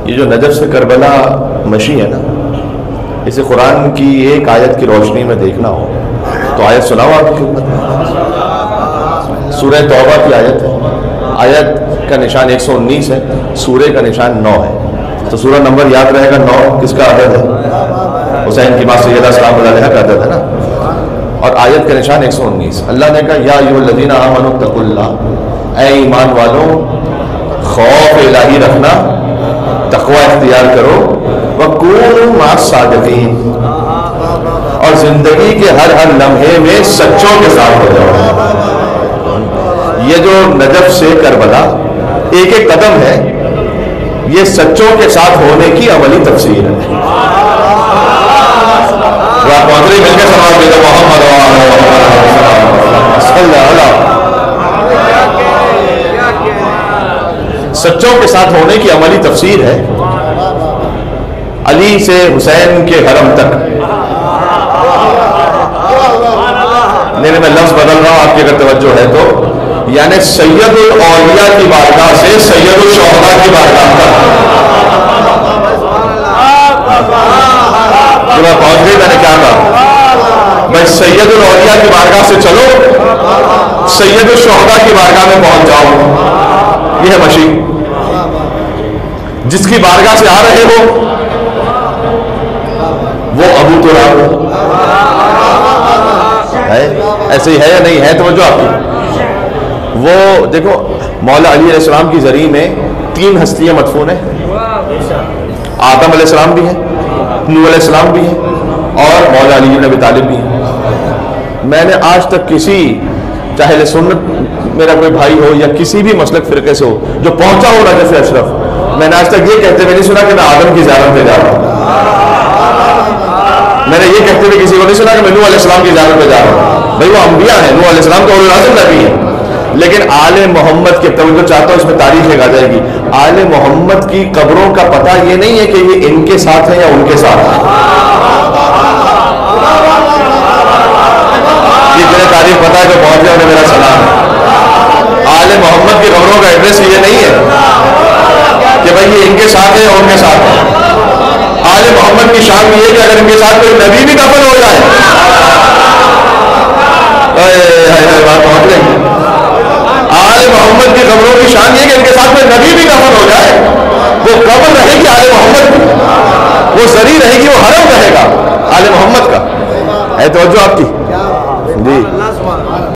یہ جو نجف سے کربلا مشی ہے نا، اسے قرآن کی ایک آیت کی روشنی میں دیکھنا ہو تو آیت سناؤ آپ کی خدمت میں۔ سورہ توبہ کی آیت ہے، آیت کا نشان 119 ہے، سورہ کا نشان 9 ہے۔ تو سورہ نمبر یاد رہے گا، 9 کس کا عدد ہے؟ حسین کی ماں سیدہ سلام اللہ علیہا کا عدد ہے نا، اور آیت کا نشان 119۔ اللہ نے کہا یا ایھا الذین آمنوا اتقوا اللہ، اے ایمان والوں خوف الہی رکھنا، تقوی اختیار کرو، وَكُونُوا مَعَ الصَّادِقِينَ، اور زندگی کے ہر لمحے میں سچوں کے ساتھ ہو جاؤ۔ یہ جو نجف سے کربلا ایک ایک قدم ہے، یہ سچوں کے ساتھ ہونے کی عملی تفسیر ہے۔ مل کے سلام دے دو محمد صلی اللہ علیہ۔ سچوں کے ساتھ ہونے کی عملی تفسیر ہے علی سے حسین کے حرم تک۔ نہیں میں لفظ بدل رہا ہوں، آپ کی اگر توجہ ہے تو، یعنی سید الاولیاء کی بارگاہ سے سید الشہداء کی بارگاہ تک۔ جو میں پہنچ گئی، میں نے کیا کہا بھائی سید الاولیاء کی بارگاہ سے چلو، سید الشہداء کی بارگاہ میں پہنچ جاؤ۔ یہ ہے مشی، جس کی بارگاہ سے آ رہے ہو وہ ابو تراب ہے، ایسے ہی ہے یا نہیں ہے؟ توجہ آپ کی۔ وہ دیکھو مولا علی علیہ السلام کی زرعی میں 3 ہستیاں مدفون ہیں، آدم علیہ السلام بھی ہیں، نوح علیہ السلام بھی ہیں، اور مولا علی بن ابی طالب بھی ہیں۔ میں نے آج تک کسی چاہے اہل سنت میرا کوئی بھائی ہو یا کسی بھی مسلک فرقے سے ہو جو پہنچا ہو نجف اشرف، میں نے آج تک یہ کہتے ہوئے نہیں سنا کہ میں آدم کی زیارت پہ جا رہا ہوں۔ میں نے یہ کہتے ہوئے کسی کو نہیں سنا کہ میں نوح علیہ السلام کی زیارت پہ جا رہا ہوں۔ بھائی وہ انبیاء ہیں، نوح علیہ السلام تو اولو العزم نبی ہیں، لیکن آل محمد کے توجہ چاہتا ہوں، اس میں تاریخ ایک آ جائے گی۔ آل محمد کی قبروں کا پتہ یہ نہیں ہے کہ یہ ان کے ساتھ ہے یا ان کے ساتھ ہے۔ یہ جنہیں تاریخ پتہ ہے جو پہنچ جائے انہیں میرا سلام ہے۔ آل محمد کی قبروں کا ایڈریس یہ نہیں ہے کہ بھائی یہ ان کے ساتھ ہے یا ان کے ساتھ ہے۔ آل محمد کی شان یہ ہے کہ اگر ان کے ساتھ کوئی نبی بھی دفن ہو جائے، بات پہنچ گئی۔ آل محمد کی قبروں کی شان یہ کہ ان کے ساتھ کوئی نبی بھی دفن ہو جائے، وہ قبر رہے گی آل محمد کی، وہ زری رہے گی، وہ حرم رہے گا آل محمد کا۔ ہے توجہ آپ کی؟ جی